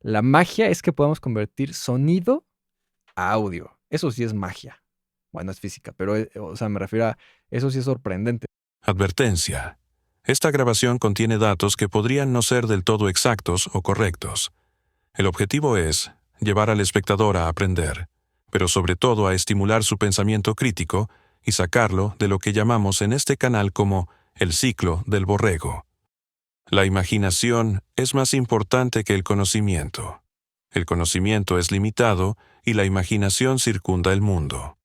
La magia es que podamos convertir sonido a audio. Eso sí es magia. Bueno, es física, pero, o sea, me refiero a eso sí es sorprendente. Advertencia. Esta grabación contiene datos que podrían no ser del todo exactos o correctos. El objetivo es llevar al espectador a aprender, pero sobre todo a estimular su pensamiento crítico y sacarlo de lo que llamamos en este canal como el ciclo del borrego. La imaginación es más importante que el conocimiento. El conocimiento es limitado y la imaginación circunda el mundo.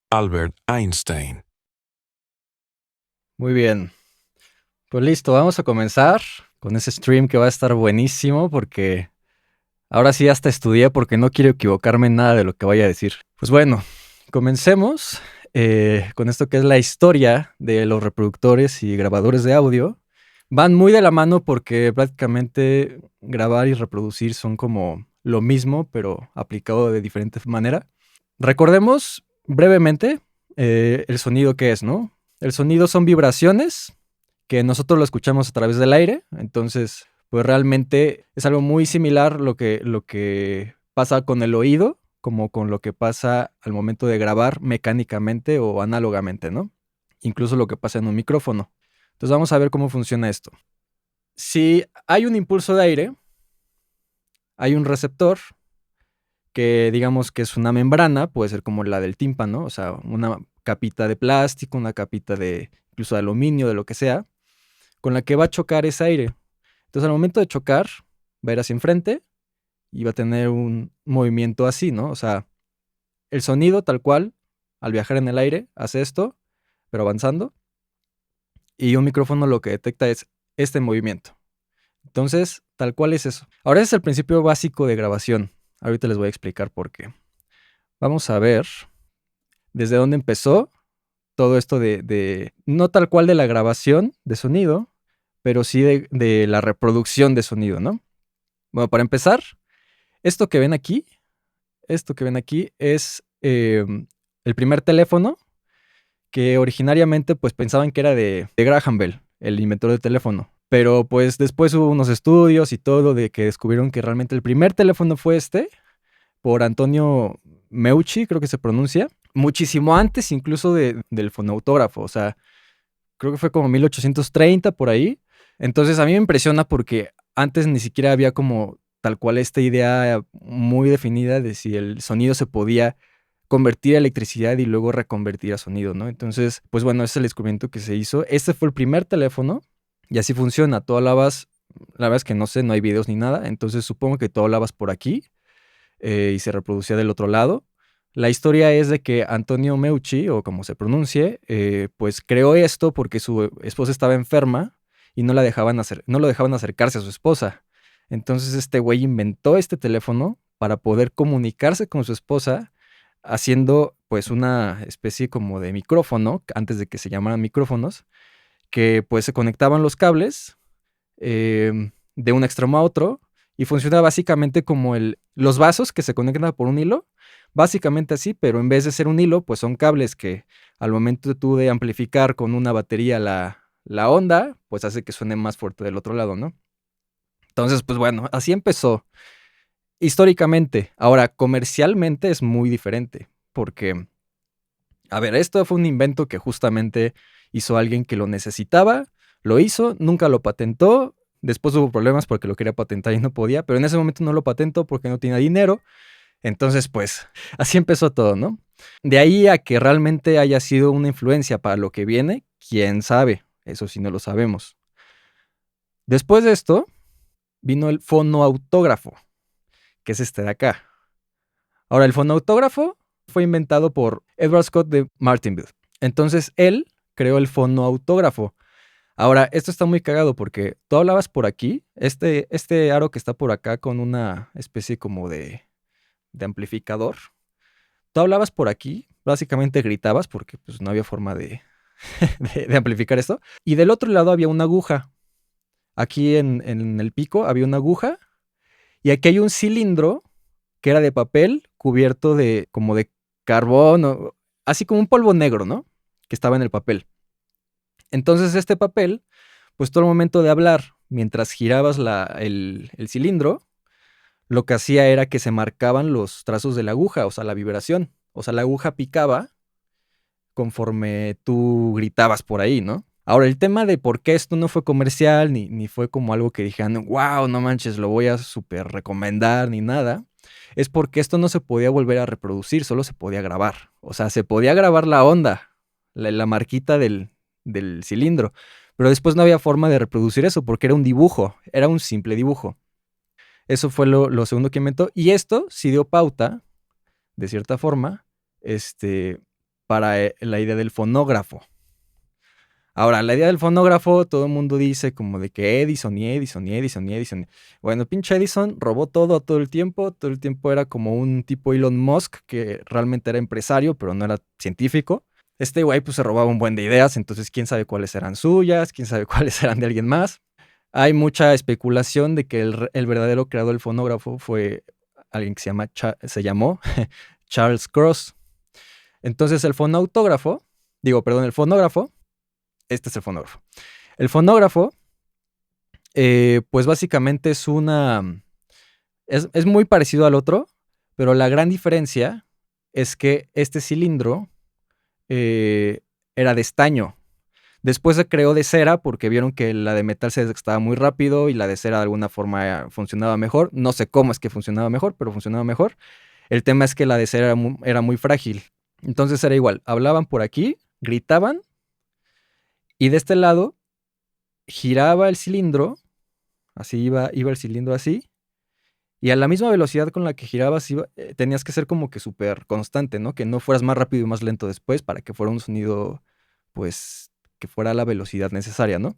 Albert Einstein. Muy bien. Pues listo, vamos a comenzar con ese stream que va a estar buenísimo porque ahora sí hasta estudié porque no quiero equivocarme en nada de lo que vaya a decir. Pues bueno, comencemos con esto que es la historia de los reproductores y grabadores de audio. Van muy de la mano porque prácticamente grabar y reproducir son como lo mismo, pero aplicado de diferente manera. Recordemos brevemente el sonido que es, ¿no? El sonido son vibraciones que nosotros lo escuchamos a través del aire, entonces pues realmente es algo muy similar lo que pasa con el oído, como con lo que pasa al momento de grabar mecánicamente o análogamente, ¿no? Incluso lo que pasa en un micrófono. Entonces vamos a ver cómo funciona esto. Si hay un impulso de aire, hay un receptor que digamos que es una membrana, puede ser como la del tímpano, o sea, una capita de plástico, una capita de incluso de aluminio, de lo que sea, con la que va a chocar ese aire. Entonces al momento de chocar, va a ir hacia enfrente y va a tener un movimiento así, ¿no? O sea, el sonido tal cual, al viajar en el aire, hace esto, pero avanzando, y un micrófono lo que detecta es este movimiento. Entonces, tal cual es eso. Ahora ese es el principio básico de grabación. Ahorita les voy a explicar por qué. Vamos a ver desde dónde empezó todo esto de no tal cual de la grabación de sonido, pero sí de la reproducción de sonido, ¿no? Bueno, para empezar, esto que ven aquí, esto que ven aquí es el primer teléfono que originariamente pues pensaban que era de Graham Bell, el inventor del teléfono. Pero pues después hubo unos estudios y todo de que descubrieron que realmente el primer teléfono fue este, por Antonio Meucci, creo que se pronuncia, muchísimo antes incluso del fonautógrafo, o sea, creo que fue como 1830 por ahí. Entonces a mí me impresiona porque antes ni siquiera había como tal cual esta idea muy definida de si el sonido se podía convertir a electricidad y luego reconvertir a sonido, ¿no? Entonces, pues bueno, ese es el descubrimiento que se hizo. Este fue el primer teléfono y así funciona. Tú hablabas, la verdad es que no sé, no hay videos ni nada, entonces supongo que tú hablabas por aquí y se reproducía del otro lado. La historia es de que Antonio Meucci, o como se pronuncie, pues creó esto porque su esposa estaba enferma y no lo dejaban acercarse a su esposa. Entonces este güey inventó este teléfono para poder comunicarse con su esposa haciendo pues una especie como de micrófono, antes de que se llamaran micrófonos, que pues se conectaban los cables de un extremo a otro y funciona básicamente como los vasos que se conectan por un hilo, básicamente así, pero en vez de ser un hilo, pues son cables que al momento de tú de amplificar con una batería la onda, pues hace que suene más fuerte del otro lado, ¿no? Entonces, pues bueno, así empezó históricamente. Ahora, comercialmente es muy diferente, porque, a ver, esto fue un invento que justamente hizo alguien que lo necesitaba, lo hizo, nunca lo patentó, después hubo problemas porque lo quería patentar y no podía, pero en ese momento no lo patentó porque no tenía dinero, entonces pues así empezó todo, ¿no? De ahí a que realmente haya sido una influencia para lo que viene, quién sabe, eso sí no lo sabemos. Después de esto vino el fonoautógrafo, que es este de acá. Ahora, el fonoautógrafo fue inventado por Edward Scott de Martinville. Entonces, él creó el fonoautógrafo. Ahora, esto está muy cagado porque tú hablabas por aquí, este aro que está por acá con una especie como de amplificador. Tú hablabas por aquí, básicamente gritabas porque pues, no había forma de amplificar esto. Y del otro lado había una aguja. Aquí en el pico había una aguja y aquí hay un cilindro que era de papel cubierto de como de carbón, así como un polvo negro, ¿no? Que estaba en el papel. Entonces este papel, pues todo el momento de hablar, mientras girabas el cilindro, lo que hacía era que se marcaban los trazos de la aguja, o sea, la vibración. O sea, la aguja picaba conforme tú gritabas por ahí, ¿no? Ahora, el tema de por qué esto no fue comercial, ni fue como algo que dijeran, wow, no manches, lo voy a súper recomendar, ni nada, es porque esto no se podía volver a reproducir, solo se podía grabar. O sea, se podía grabar la onda, la marquita del cilindro, pero después no había forma de reproducir eso porque era un dibujo, era un simple dibujo. Eso fue lo segundo que inventó, y esto sí dio pauta, de cierta forma, para la idea del fonógrafo. Ahora, la idea del fonógrafo, todo el mundo dice como de que Edison y Edison y Edison y Edison. Bueno, pinche Edison robó todo el tiempo era como un tipo Elon Musk que realmente era empresario, pero no era científico. Este güey pues se robaba un buen de ideas, entonces quién sabe cuáles eran suyas, quién sabe cuáles eran de alguien más. Hay mucha especulación de que el verdadero creador del fonógrafo fue alguien que se llamó Charles Cross. Entonces el fonógrafo, este es el fonógrafo. El fonógrafo, pues básicamente es es muy parecido al otro, pero la gran diferencia es que este cilindro era de estaño. Después se creó de cera porque vieron que la de metal se desgastaba muy rápido y la de cera de alguna forma funcionaba mejor. No sé cómo es que funcionaba mejor, pero funcionaba mejor. El tema es que la de cera era muy frágil. Entonces era igual, hablaban por aquí, gritaban, y de este lado giraba el cilindro, así iba el cilindro así, y a la misma velocidad con la que girabas tenías que ser como que súper constante, ¿no? Que no fueras más rápido y más lento después para que fuera un sonido, pues, que fuera a la velocidad necesaria, ¿no?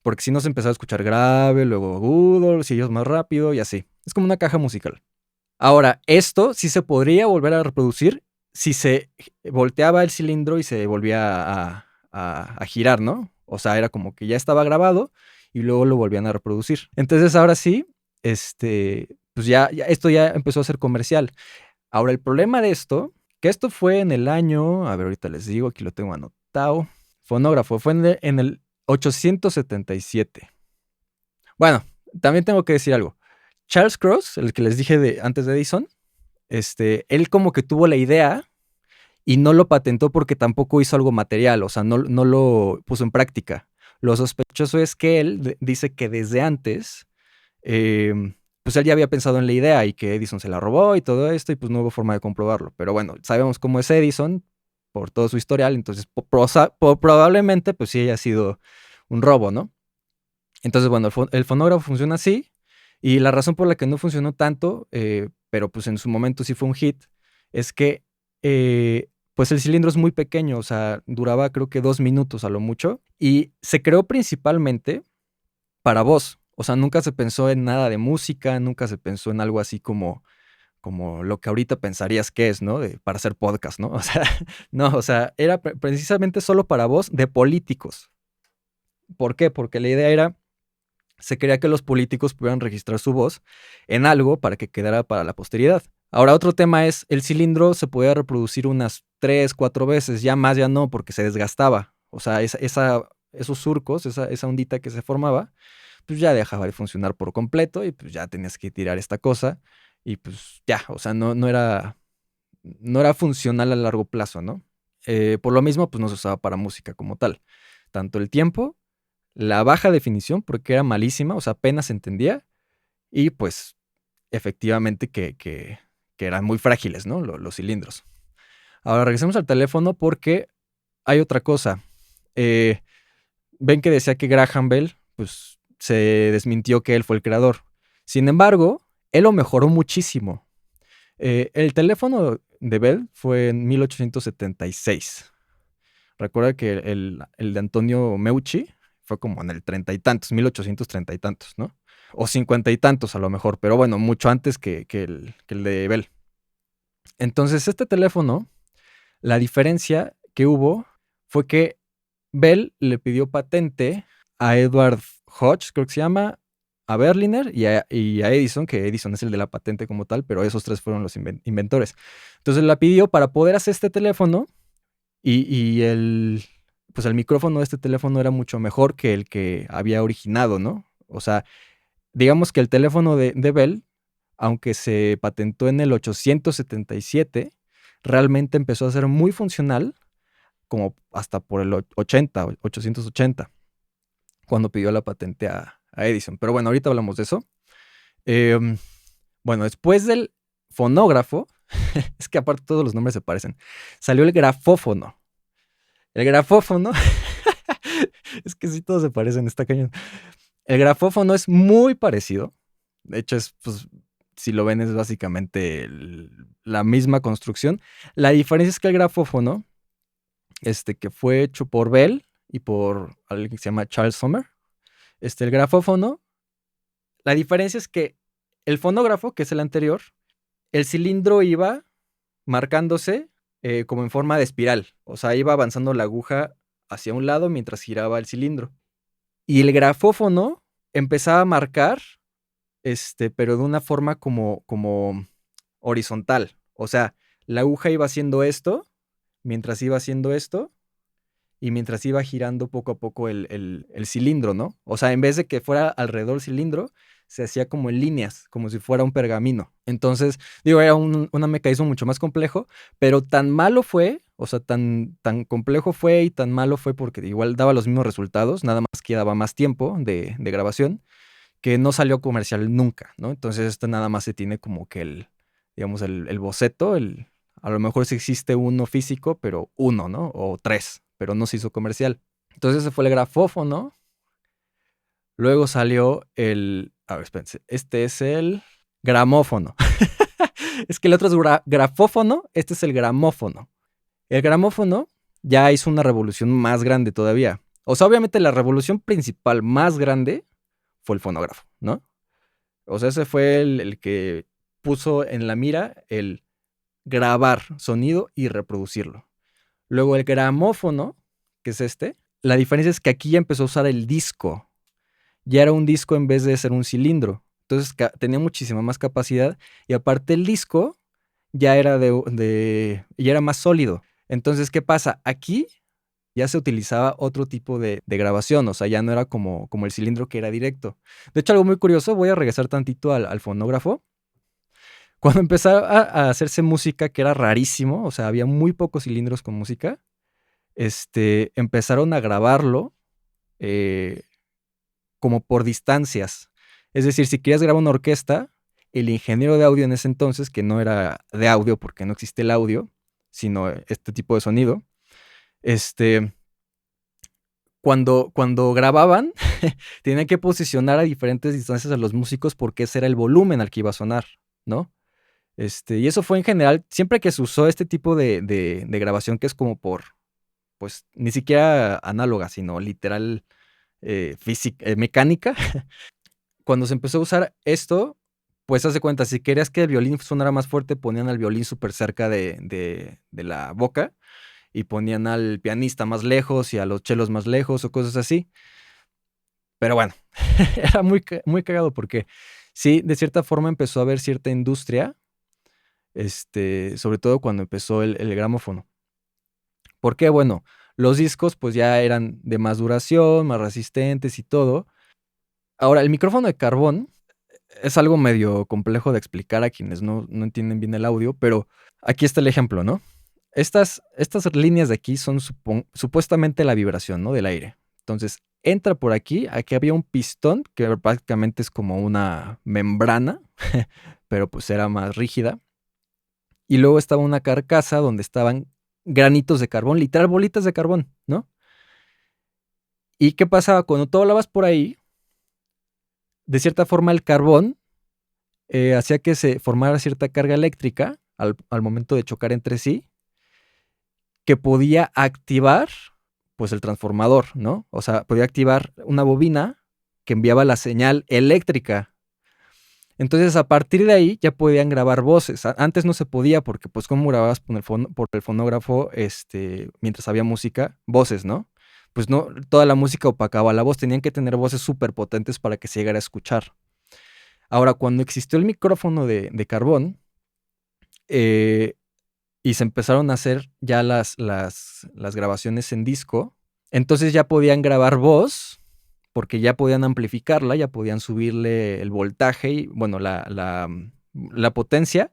Porque si no se empezaba a escuchar grave, luego agudo, si ellos más rápido y así. Es como una caja musical. Ahora, esto sí se podría volver a reproducir si se volteaba el cilindro y se volvía a girar, ¿no? O sea, era como que ya estaba grabado y luego lo volvían a reproducir. Entonces, ahora sí, pues ya esto ya empezó a ser comercial. Ahora, el problema de esto, que esto fue en el año, a ver, ahorita les digo, aquí lo tengo anotado. Fonógrafo, fue en el 877. Bueno, también tengo que decir algo. Charles Cross, el que les dije antes de Edison, él como que tuvo la idea y no lo patentó porque tampoco hizo algo material, o sea, no lo puso en práctica. Lo sospechoso es que él dice que desde antes, pues él ya había pensado en la idea y que Edison se la robó y todo esto, y pues no hubo forma de comprobarlo. Pero bueno, sabemos cómo es Edison por todo su historial, entonces probablemente pues sí haya sido un robo, ¿no? Entonces, bueno, el fonógrafo funciona así, y la razón por la que no funcionó tanto, pero pues en su momento sí fue un hit, es que pues el cilindro es muy pequeño, o sea, duraba creo que 2 minutos a lo mucho, y se creó principalmente para voz. O sea, nunca se pensó en nada de música, nunca se pensó en algo así como lo que ahorita pensarías que es, ¿no? Para hacer podcast, ¿no? O sea, no, o sea, era precisamente solo para voz de políticos. ¿Por qué? Porque la idea era, se quería que los políticos pudieran registrar su voz en algo para que quedara para la posteridad. Ahora, otro tema es, el cilindro se podía reproducir unas 3, 4 veces, ya más ya no, porque se desgastaba. O sea, esos surcos, esa ondita que se formaba, pues ya dejaba de funcionar por completo y pues ya tenías que tirar esta cosa y pues ya, o sea, no era funcional a largo plazo, ¿no? Por lo mismo, pues no se usaba para música como tal. Tanto el tiempo, la baja definición, porque era malísima, o sea, apenas se entendía, y pues efectivamente que eran muy frágiles, ¿no? Los cilindros. Ahora regresemos al teléfono porque hay otra cosa. Ven que decía que Graham Bell, pues se desmintió que él fue el creador. Sin embargo, él lo mejoró muchísimo. El teléfono de Bell fue en 1876. Recuerda que el de Antonio Meucci fue como en el 30 y tantos, 1830 y tantos, ¿no? O 50 y tantos a lo mejor, pero bueno, mucho antes que el de Bell. Entonces, este teléfono, la diferencia que hubo fue que Bell le pidió patente a Edward Hodge, creo que se llama, a Berliner y a Edison, que Edison es el de la patente como tal, pero esos tres fueron los inventores. Entonces la pidió para poder hacer este teléfono, y pues el micrófono de este teléfono era mucho mejor que el que había originado, ¿no? O sea, digamos que el teléfono de Bell aunque se patentó en el 877, realmente empezó a ser muy funcional como hasta por el 880, cuando pidió la patente a Edison. Pero bueno, ahorita hablamos de eso. Bueno, después del fonógrafo, es que aparte todos los nombres se parecen, salió el grafófono. El grafófono, es que sí todos se parecen, está cañón. El grafófono es muy parecido. De hecho, pues, si lo ven, es básicamente la misma construcción. La diferencia es que el grafófono, que fue hecho por Bell y por alguien que se llama Charles Sommer, el grafófono, la diferencia es que el fonógrafo, que es el anterior, el cilindro iba marcándose como en forma de espiral. O sea, iba avanzando la aguja hacia un lado mientras giraba el cilindro. Y el grafófono empezaba a marcar, pero de una forma como horizontal. O sea, la aguja iba haciendo esto, mientras iba haciendo esto, y mientras iba girando poco a poco el cilindro, ¿no? O sea, en vez de que fuera alrededor del cilindro, se hacía como en líneas, como si fuera un pergamino. Entonces, digo, era un mecanismo mucho más complejo, pero tan malo fue, o sea, tan complejo fue y tan malo fue porque igual daba los mismos resultados, nada más que daba más tiempo de grabación, que no salió comercial nunca, ¿no? Entonces, nada más se tiene como que digamos, el boceto, a lo mejor sí existe uno físico, pero uno, ¿no? O 3, pero no se hizo comercial. Entonces ese fue el grafófono. Luego salió a ver, espérense, este es el gramófono. Es que el otro es grafófono, este es el gramófono. El gramófono ya hizo una revolución más grande todavía. O sea, obviamente la revolución principal más grande fue el fonógrafo, ¿no? O sea, ese fue el que puso en la mira el grabar sonido y reproducirlo. Luego el gramófono, que es la diferencia es que aquí ya empezó a usar el disco. Ya era un disco en vez de ser un cilindro. Entonces tenía muchísima más capacidad y aparte el disco ya era ya era más sólido. Entonces, ¿qué pasa? Aquí ya se utilizaba otro tipo de grabación, o sea, ya no era como el cilindro que era directo. De hecho, algo muy curioso, voy a regresar tantito al fonógrafo. Cuando empezó a hacerse música, que era rarísimo, o sea, había muy pocos cilindros con música, empezaron a grabarlo como por distancias. Es decir, si querías grabar una orquesta, el ingeniero de audio en ese entonces, que no era de audio porque no existe el audio, sino este tipo de sonido, cuando grababan, tenían que posicionar a diferentes distancias a los músicos porque ese era el volumen al que iba a sonar, ¿no? Y eso fue en general, siempre que se usó este tipo de grabación que es como pues ni siquiera análoga, sino literal mecánica. Cuando se empezó a usar esto, pues haz de cuenta, si querías que el violín sonara más fuerte, ponían al violín súper cerca de la boca y ponían al pianista más lejos y a los chelos más lejos o cosas así. Pero bueno, era muy, muy cagado porque sí, de cierta forma empezó a haber cierta industria, sobre todo cuando empezó el gramófono. ¿Por qué? Bueno, los discos pues ya eran de más duración, más resistentes y todo. Ahora, el micrófono de carbón es algo medio complejo de explicar a quienes no entienden bien el audio, pero aquí está el ejemplo, ¿no? Estas líneas de aquí son supuestamente la vibración, ¿no? Del aire. Entonces, entra por aquí había un pistón que prácticamente es como una membrana, pero pues era más rígida. Y luego estaba una carcasa donde estaban granitos de carbón, literal bolitas de carbón, ¿no? ¿Y qué pasaba? Cuando tú hablabas por ahí, de cierta forma el carbón hacía que se formara cierta carga eléctrica al momento de chocar entre sí, que podía activar pues el transformador, ¿no? O sea, podía activar una bobina que enviaba la señal eléctrica. Entonces, a partir de ahí ya podían grabar voces. Antes no se podía porque, pues, ¿cómo grababas por el fonógrafo mientras había música? Voces, ¿no? Pues no, toda la música opacaba la voz. Tenían que tener voces súper potentes para que se llegara a escuchar. Ahora, cuando existió el micrófono de carbón y se empezaron a hacer ya las grabaciones en disco, entonces ya podían grabar voz porque ya podían amplificarla, ya podían subirle el voltaje y, bueno, la potencia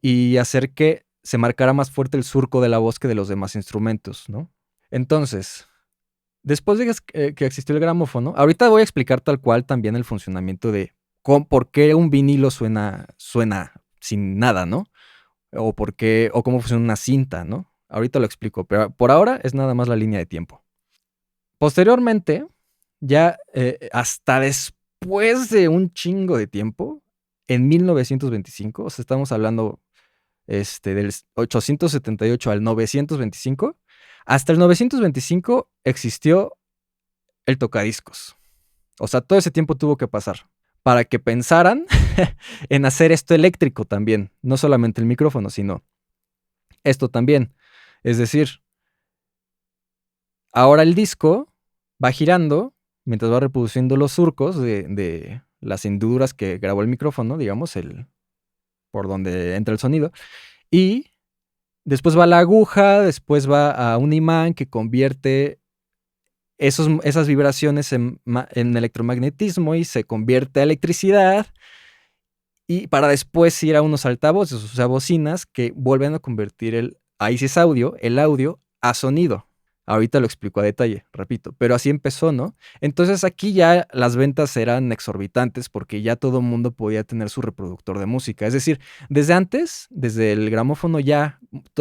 y hacer que se marcara más fuerte el surco de la voz que de los demás instrumentos, ¿no? Entonces, después de que existió el gramófono, ahorita voy a explicar tal cual también el funcionamiento de por qué un vinilo suena sin nada, ¿no? O cómo funciona una cinta, ¿no? Ahorita lo explico, pero por ahora es nada más la línea de tiempo. Posteriormente, ya hasta después de un chingo de tiempo, en 1925, o sea, estamos hablando del 878 al 925, hasta el 925 existió el tocadiscos. O sea, todo ese tiempo tuvo que pasar para que pensaran en hacer esto eléctrico también, no solamente el micrófono, sino esto también. Es decir, ahora el disco va girando mientras va reproduciendo los surcos de las hendiduras que grabó el micrófono, digamos, por donde entra el sonido, y después va la aguja, después va a un imán que convierte esas vibraciones en electromagnetismo y se convierte a electricidad, y para después ir a unos altavoces, o sea, bocinas que vuelven a convertir ahí sí es audio, el audio a sonido. Ahorita lo explico a detalle, repito, pero así empezó, ¿no? Entonces aquí ya las ventas eran exorbitantes porque ya todo el mundo podía tener su reproductor de música. Es decir, desde antes, desde el gramófono ya,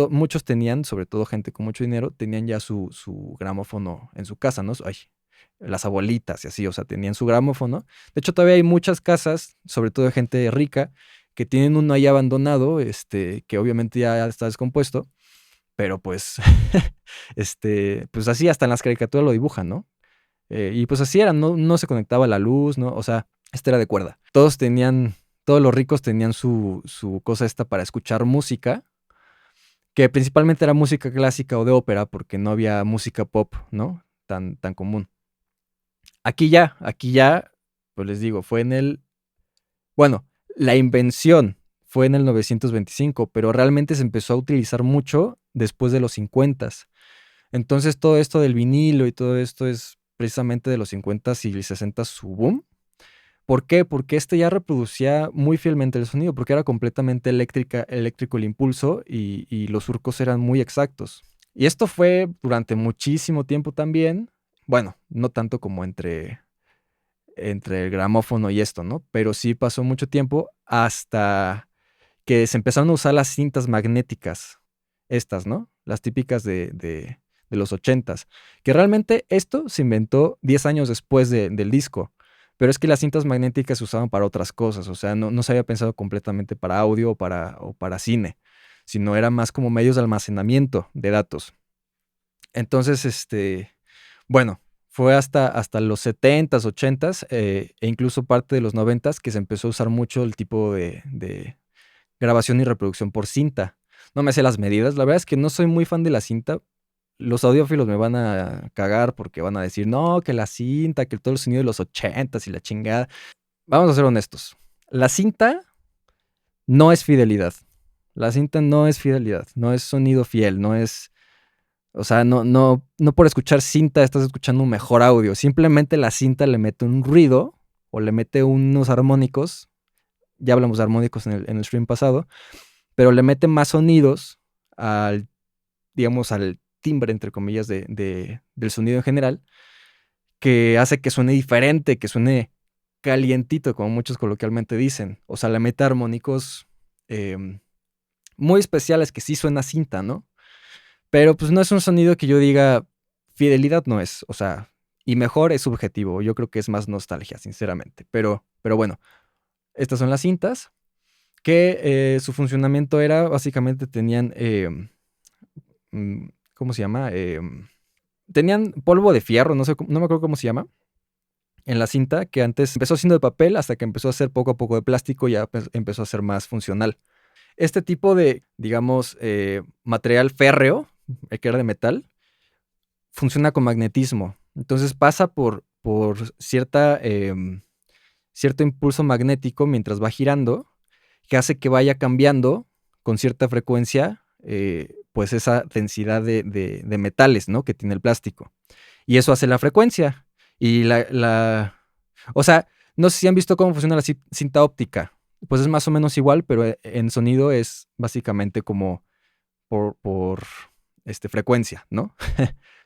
muchos tenían, sobre todo gente con mucho dinero, tenían ya su gramófono en su casa, ¿no? Ay, las abuelitas y así, o sea, tenían su gramófono. De hecho, todavía hay muchas casas, sobre todo de gente rica, que tienen uno ahí abandonado, que obviamente ya está descompuesto, pero pues, pues así hasta en las caricaturas lo dibujan, ¿no? Y pues así era, no se conectaba la luz, ¿no? O sea, era de cuerda. Todos los ricos tenían su cosa esta para escuchar música, que principalmente era música clásica o de ópera, porque no había música pop, ¿no? Tan común. Aquí ya, pues les digo, la invención fue en el 925, pero realmente se empezó a utilizar mucho después de los 50s. Entonces todo esto del vinilo y todo esto es precisamente de los 50s y 60s su boom. ¿Por qué? Porque ya reproducía muy fielmente el sonido, porque era completamente eléctrico el impulso y los surcos eran muy exactos. Y esto fue durante muchísimo tiempo también. Bueno, no tanto como entre el gramófono y esto, ¿no? Pero sí pasó mucho tiempo hasta que se empezaron a usar las cintas magnéticas, estas, ¿no? Las típicas de los 80s, que realmente esto se inventó 10 años después del disco, pero es que las cintas magnéticas se usaban para otras cosas, o sea, no se había pensado completamente para audio o para cine, sino era más como medios de almacenamiento de datos. Entonces, bueno, fue hasta los 70s, 80s e incluso parte de los 90s que se empezó a usar mucho el tipo de grabación y reproducción por cinta. No me sé las medidas, la verdad es que no soy muy fan de la cinta. Los audiófilos me van a cagar porque van a decir, no, que la cinta, que todo el sonido de los 80s y la chingada. Vamos a ser honestos. La cinta no es fidelidad. La cinta no es fidelidad, no es sonido fiel, no es... O sea, no por escuchar cinta estás escuchando un mejor audio. Simplemente la cinta le mete un ruido o le mete unos armónicos. Ya hablamos de armónicos en el stream pasado. Pero le mete más sonidos al timbre, entre comillas, del sonido en general, que hace que suene diferente, que suene calientito, como muchos coloquialmente dicen. O sea, le mete armónicos muy especiales que sí suena cinta, ¿no? Pero pues no es un sonido que yo diga, fidelidad no es, o sea, y mejor es subjetivo, yo creo que es más nostalgia, sinceramente. Pero bueno, estas son las cintas, que su funcionamiento era, básicamente tenían, ¿cómo se llama? Tenían polvo de fierro, no me acuerdo cómo se llama, en la cinta, que antes empezó siendo de papel hasta que empezó a ser poco a poco de plástico y ya empezó a ser más funcional. Este tipo de, digamos, material férreo, el que era de metal, funciona con magnetismo. Entonces pasa por cierto impulso magnético mientras va girando, que hace que vaya cambiando con cierta frecuencia, pues esa densidad de metales, ¿no? Que tiene el plástico. Y eso hace la frecuencia. Y o sea, no sé si han visto cómo funciona la cinta óptica. pues es más o menos igual, pero en sonido es básicamente como por frecuencia, ¿no?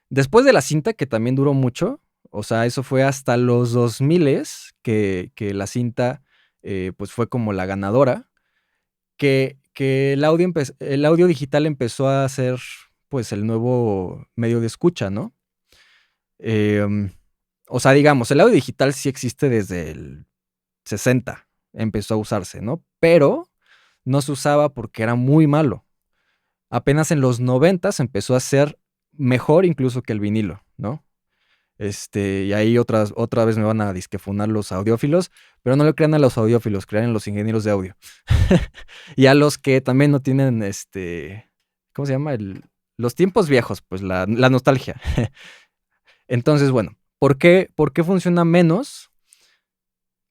Después de la cinta, que también duró mucho, o sea, eso fue hasta los 2000 que la cinta pues fue como la ganadora, que el audio digital empezó a ser pues el nuevo medio de escucha, ¿no? Em, o sea, digamos, el audio digital sí existe desde el 60, empezó a usarse, ¿no? Pero no se usaba porque era muy malo. Apenas en los 90 empezó a ser mejor incluso que el vinilo, ¿no? Y ahí otra vez me van a disquefunar los audiófilos, pero no le crean a los audiófilos, crean en los ingenieros de audio. Y a los que también no tienen, ¿cómo se llama? Los tiempos viejos, pues la nostalgia. Entonces, bueno, ¿por qué funciona menos?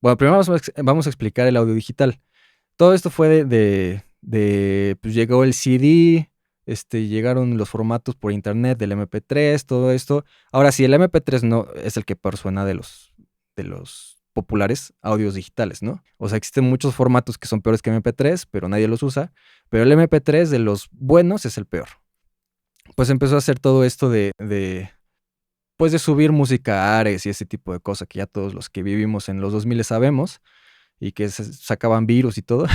Bueno, primero vamos a explicar el audio digital. Todo esto fue pues llegó el CD, llegaron los formatos por internet del MP3, todo esto. Ahora sí, el MP3 no es el que peor suena de los populares audios digitales, ¿no? O sea, existen muchos formatos que son peores que MP3, pero nadie los usa. Pero el MP3 de los buenos es el peor. Pues empezó a hacer todo esto pues de subir música a Ares y ese tipo de cosas que ya todos los que vivimos en los 2000 sabemos y que sacaban virus y todo.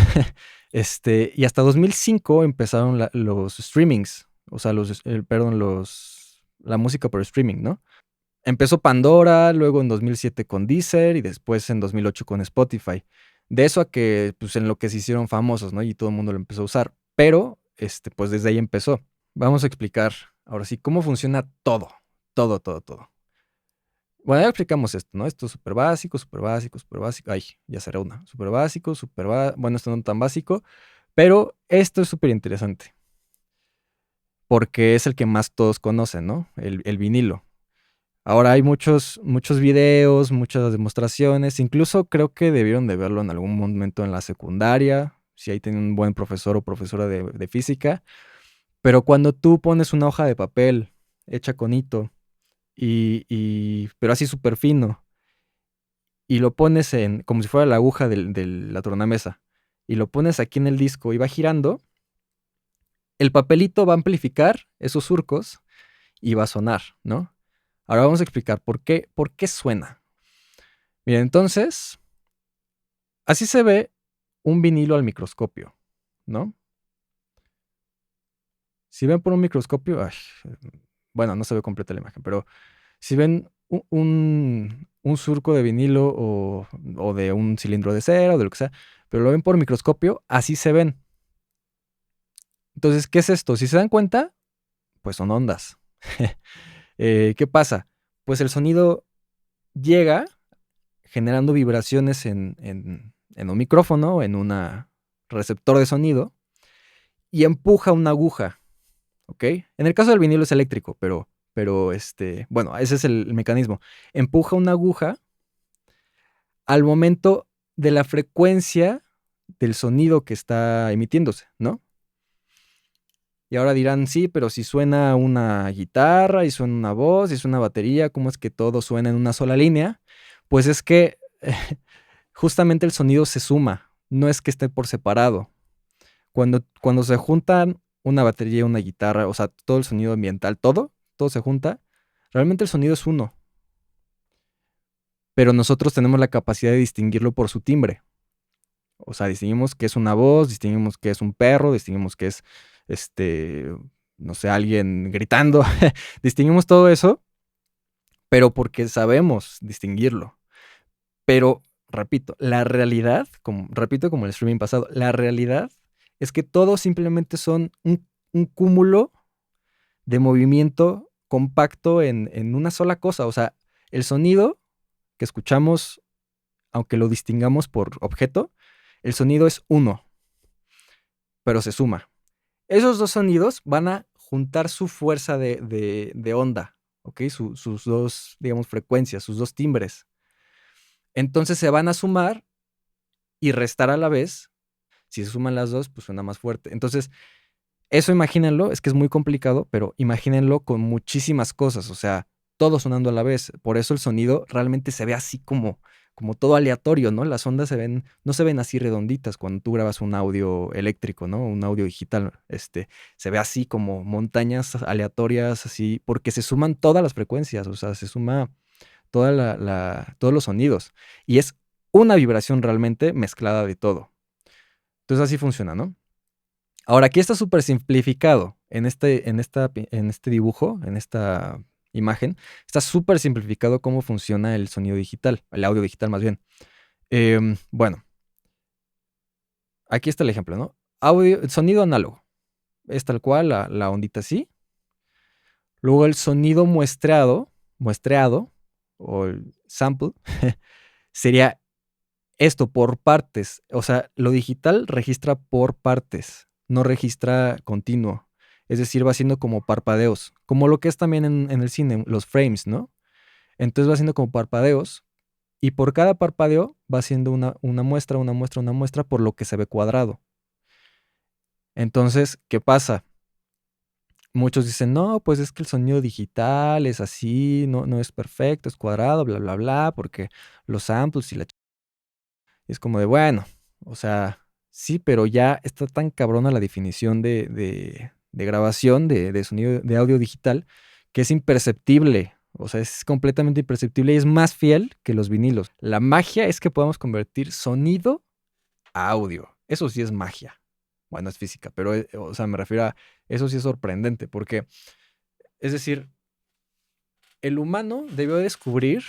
Y hasta 2005 empezaron los streamings, o sea, la música por streaming, ¿no? Empezó Pandora, luego en 2007 con Deezer y después en 2008 con Spotify. De eso a que, pues en lo que se hicieron famosos, ¿no? Y todo el mundo lo empezó a usar. Pero, pues desde ahí empezó. Vamos a explicar, ahora sí, cómo funciona todo. Todo, todo, todo. Bueno, ya explicamos esto, ¿no? Esto es súper básico, súper básico, súper básico. Ay, ya será una. Súper básico, bueno, esto no tan básico, pero esto es súper interesante. Porque es el que más todos conocen, ¿no? El vinilo. Ahora hay muchos videos, muchas demostraciones. Incluso creo que debieron de verlo en algún momento en la secundaria, si ahí tienen un buen profesor o profesora de física. Pero cuando tú pones una hoja de papel hecha con hito, pero así súper fino, y lo pones como si fuera la aguja de la tornamesa, y lo pones aquí en el disco y va girando, el papelito va a amplificar esos surcos y va a sonar, ¿no? Ahora vamos a explicar por qué suena. Miren, entonces, así se ve un vinilo al microscopio, ¿no? Si ven por un microscopio, bueno, no se ve completa la imagen, pero si ven un surco de vinilo o de un cilindro de cera o de lo que sea, pero lo ven por microscopio, así se ven. Entonces, ¿qué es esto? Si se dan cuenta, pues son ondas. ¿Qué pasa? Pues el sonido llega generando vibraciones en un micrófono, en un receptor de sonido, y empuja una aguja, ¿ok? En el caso del vinilo es eléctrico, pero bueno, ese es el mecanismo. Empuja una aguja al momento de la frecuencia del sonido que está emitiéndose, ¿no? Y ahora dirán, sí, pero si suena una guitarra y suena una voz y suena una batería, ¿cómo es que todo suena en una sola línea? Pues es que justamente el sonido se suma, no es que esté por separado. Cuando se juntan una batería y una guitarra, o sea, todo el sonido ambiental, todo se junta, realmente el sonido es uno. Pero nosotros tenemos la capacidad de distinguirlo por su timbre. O sea, distinguimos que es una voz, distinguimos que es un perro, distinguimos que es, no sé, alguien gritando. Distinguimos todo eso, pero porque sabemos distinguirlo. Pero, repito, la realidad, repito como el streaming pasado, la realidad es que todos simplemente son un cúmulo de movimiento compacto en una sola cosa. O sea, el sonido que escuchamos, aunque lo distingamos por objeto, el sonido es uno, pero se suma. Esos dos sonidos van a juntar su fuerza de onda, ¿ok? Sus dos, digamos, frecuencias, sus dos timbres. Entonces se van a sumar y restar a la vez. Si se suman las dos, pues suena más fuerte. Entonces, eso imagínenlo, es que es muy complicado, pero imagínenlo con muchísimas cosas, o sea, todo sonando a la vez. Por eso el sonido realmente se ve así como como todo aleatorio, ¿no? Las ondas no se ven así redonditas cuando tú grabas un audio eléctrico, ¿no? Un audio digital, se ve así como montañas aleatorias, así, porque se suman todas las frecuencias, o sea, se suma todos los sonidos. Y es una vibración realmente mezclada de todo. Entonces así funciona, ¿no? Ahora, aquí está súper simplificado en este dibujo, en esta imagen. Está súper simplificado cómo funciona el sonido digital, el audio digital más bien. Bueno, aquí está el ejemplo, ¿no? Sonido análogo. Es tal cual, la ondita así. Luego el sonido muestreado, o el sample, sería esto por partes. O sea, lo digital registra por partes, no registra continuo. Es decir, va haciendo como parpadeos, como lo que es también en el cine, los frames, ¿no? Entonces va haciendo como parpadeos y por cada parpadeo va haciendo una muestra, una muestra, una muestra por lo que se ve cuadrado. Entonces, ¿qué pasa? Muchos dicen, no, pues es que el sonido digital es así, no es perfecto, es cuadrado, bla, bla, bla, porque los samples y es como de, bueno, o sea, sí, pero ya está tan cabrona la definición de grabación, de sonido, de audio digital, que es imperceptible. O sea, es completamente imperceptible y es más fiel que los vinilos. La magia es que podamos convertir sonido a audio. Eso sí es magia. Bueno, es física, pero, o sea, me refiero a, eso sí es sorprendente, porque, es decir, el ser humano debió descubrir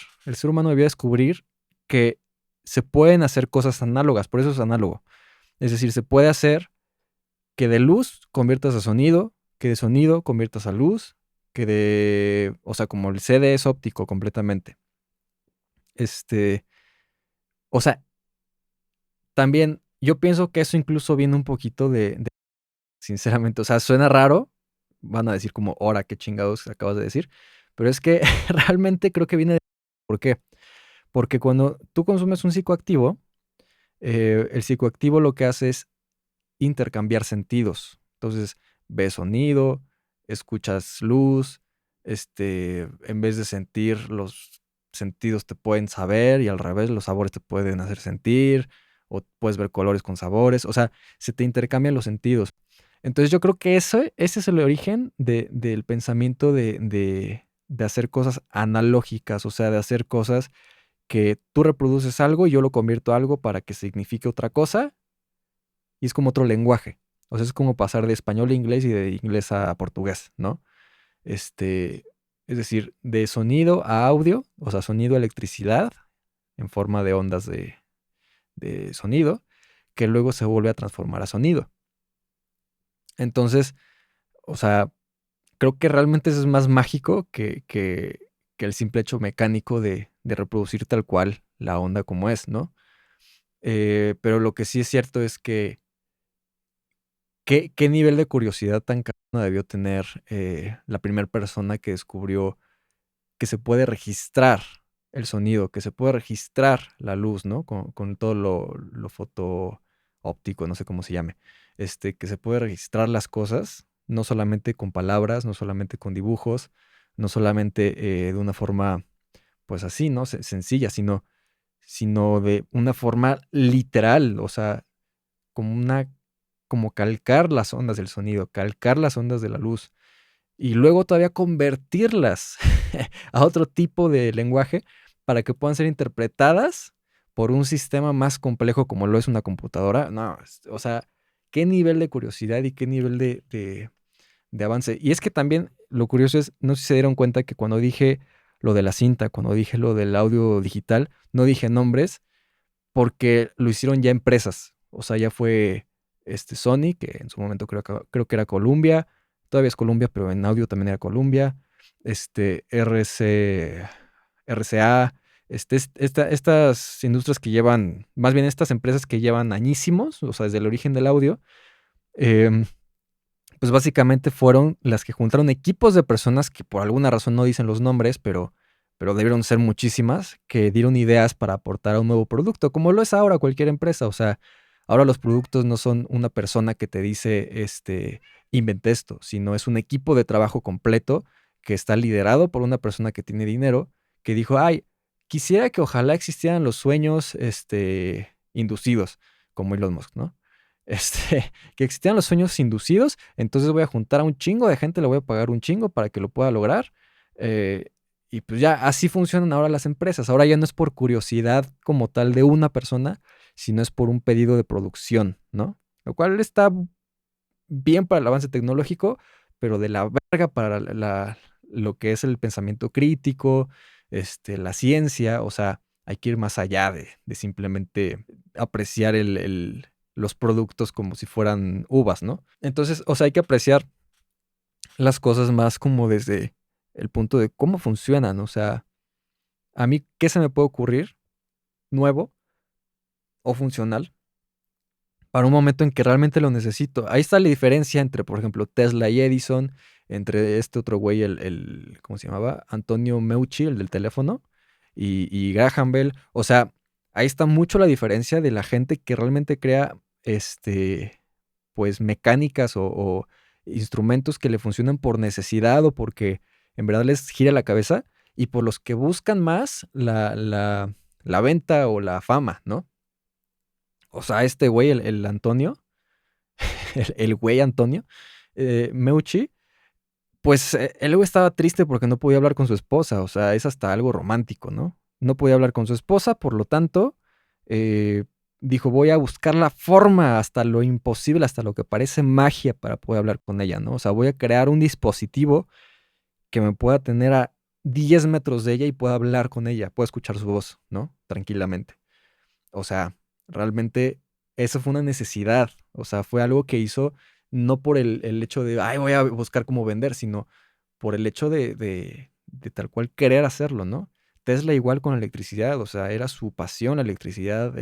que se pueden hacer cosas análogas, por eso es análogo. Es decir, se puede hacer que de luz conviertas a sonido, que de sonido conviertas a luz, o sea, como el CD es óptico completamente. O sea, también yo pienso que eso incluso viene un poquito sinceramente, o sea, suena raro, van a decir como, ahora qué chingados acabas de decir, pero es que realmente creo que viene de... ¿Por qué? Porque cuando tú consumes un psicoactivo, el psicoactivo lo que hace es intercambiar sentidos. Entonces, ves sonido, escuchas luz, en vez de sentir, los sentidos te pueden saber y al revés, los sabores te pueden hacer sentir, o puedes ver colores con sabores, o sea, se te intercambian los sentidos. Entonces yo creo que ese es el origen del pensamiento de hacer cosas analógicas, o sea, de hacer cosas que tú reproduces algo y yo lo convierto a algo para que signifique otra cosa y es como otro lenguaje. O sea, es como pasar de español a inglés y de inglés a portugués, ¿no? Es decir, de sonido a audio, o sea, sonido a electricidad en forma de ondas de sonido, que luego se vuelve a transformar a sonido. Entonces, o sea, creo que realmente eso es más mágico que el simple hecho mecánico de reproducir tal cual la onda como es, ¿no? Pero lo que sí es cierto es que ¿qué nivel de curiosidad tan cabrona debió tener la primera persona que descubrió que se puede registrar el sonido, que se puede registrar la luz, ¿no? Con todo lo foto óptico, no sé cómo se llame, que se puede registrar las cosas, no solamente con palabras, no solamente con dibujos, no solamente de una forma, pues así, ¿no? Sencilla, sino de una forma literal, o sea, como como calcar las ondas del sonido, calcar las ondas de la luz y luego todavía convertirlas a otro tipo de lenguaje para que puedan ser interpretadas por un sistema más complejo como lo es una computadora. No, o sea, qué nivel de curiosidad y qué nivel de avance. Y es que también lo curioso es, no sé si se dieron cuenta que cuando dije lo de la cinta, cuando dije lo del audio digital, no dije nombres porque lo hicieron ya empresas. O sea, ya fue Sony, que en su momento creo que era Columbia, todavía es Columbia, pero en audio también era Columbia, RCA, estas industrias que llevan, más bien estas empresas que llevan añísimos, o sea, desde el origen del audio, em, pues básicamente fueron las que juntaron equipos de personas que por alguna razón no dicen los nombres, pero debieron ser muchísimas, que dieron ideas para aportar a un nuevo producto, como lo es ahora cualquier empresa. O sea, ahora los productos no son una persona que te dice, inventé esto, sino es un equipo de trabajo completo que está liderado por una persona que tiene dinero, que dijo, ay, quisiera que ojalá existieran los sueños inducidos, como Elon Musk, ¿no? Que existieran los sueños inducidos, entonces voy a juntar a un chingo de gente, le voy a pagar un chingo para que lo pueda lograr. Y pues ya así funcionan ahora las empresas. Ahora ya no es por curiosidad como tal de una persona, sino es por un pedido de producción, ¿no? Lo cual está bien para el avance tecnológico, pero de la verga para lo que es el pensamiento crítico, la ciencia. O sea, hay que ir más allá de simplemente apreciar los productos como si fueran uvas, ¿no? Entonces, o sea, hay que apreciar las cosas más como desde el punto de cómo funcionan. O sea, a mí, ¿qué se me puede ocurrir nuevo o funcional para un momento en que realmente lo necesito? Ahí está la diferencia entre, por ejemplo, Tesla y Edison, entre este otro güey, ¿cómo se llamaba? Antonio Meucci, el del teléfono, y Graham Bell. O sea, ahí está mucho la diferencia de la gente que realmente crea, pues, mecánicas o instrumentos que le funcionan por necesidad o porque en verdad les gira la cabeza, y por los que buscan más la venta o la fama, ¿no? O sea, este güey, el Antonio, el güey Antonio, Meucci, pues el güey estaba triste porque no podía hablar con su esposa. O sea, es hasta algo romántico, ¿no? No podía hablar con su esposa, por lo tanto, eh, dijo, voy a buscar la forma hasta lo imposible, hasta lo que parece magia para poder hablar con ella, ¿no? O sea, voy a crear un dispositivo que me pueda tener a 10 metros de ella y pueda hablar con ella, pueda escuchar su voz, ¿no? Tranquilamente. O sea, realmente eso fue una necesidad. O sea, fue algo que hizo no por el hecho de, ay, voy a buscar cómo vender, sino por el hecho de tal cual querer hacerlo, ¿no? Tesla igual con la electricidad. O sea, era su pasión la electricidad.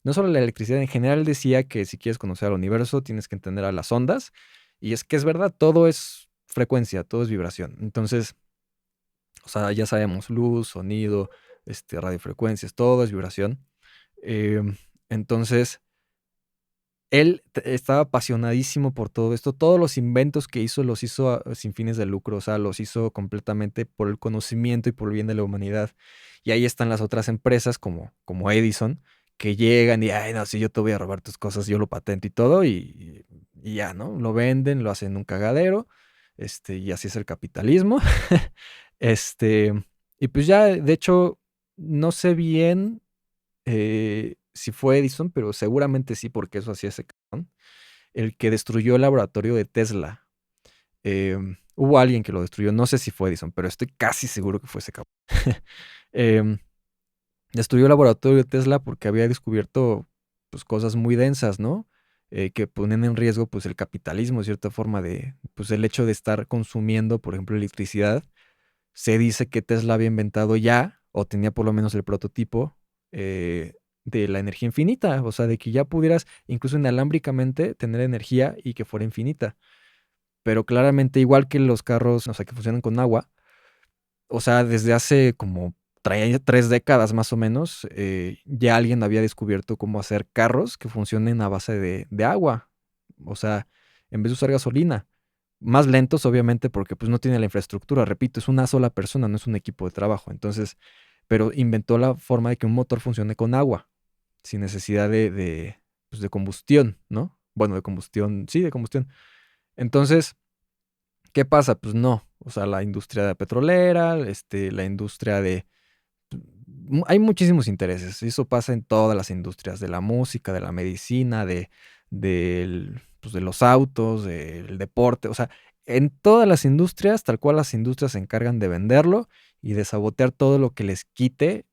No solo la electricidad, en general decía que si quieres conocer al universo tienes que entender a las ondas. Y es que es verdad, todo es frecuencia, todo es vibración. Entonces, o sea, ya sabemos, luz, sonido, radiofrecuencias, todo es vibración. Em, entonces, él estaba apasionadísimo por todo esto. Todos los inventos que hizo los hizo sin fines de lucro. O sea, los hizo completamente por el conocimiento y por el bien de la humanidad. Y ahí están las otras empresas como Edison, que llegan y, ay, no, si yo te voy a robar tus cosas, yo lo patento y todo, y ya, ¿no? Lo venden, lo hacen un cagadero, y así es el capitalismo. Este, y pues ya, de hecho, no sé bien si fue Edison, pero seguramente sí, porque eso hacía ese cabrón, el que destruyó el laboratorio de Tesla. Hubo alguien que lo destruyó, no sé si fue Edison, pero estoy casi seguro que fue ese cabrón. Em, Destruyó el laboratorio de Tesla porque había descubierto, pues, cosas muy densas, ¿no? Que ponen en riesgo, pues, el capitalismo, de cierta forma, pues, el hecho de estar consumiendo, por ejemplo, electricidad. Se dice que Tesla había inventado ya, o tenía por lo menos el prototipo, de la energía infinita. O sea, de que ya pudieras, incluso inalámbricamente, tener energía y que fuera infinita. Pero claramente, igual que los carros, o sea, que funcionan con agua, o sea, desde hace como 3 décadas más o menos, ya alguien había descubierto cómo hacer carros que funcionen a base de agua. O sea, en vez de usar gasolina. Más lentos, obviamente, porque pues no tiene la infraestructura. Repito, es una sola persona, no es un equipo de trabajo. Entonces, pero inventó la forma de que un motor funcione con agua, sin necesidad pues, de combustión, ¿no? Bueno, de combustión, sí, de combustión. Entonces, ¿qué pasa? Pues no. O sea, la industria petrolera, la industria hay muchísimos intereses. Eso pasa en todas las industrias, de la música, de la medicina, pues, de los autos, del deporte. O sea, en todas las industrias, tal cual las industrias se encargan de venderlo y de sabotear todo lo que les quite,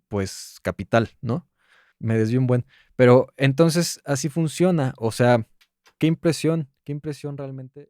pues, capital, ¿no? Me desvío un buen. Pero entonces así funciona. O sea, qué impresión realmente.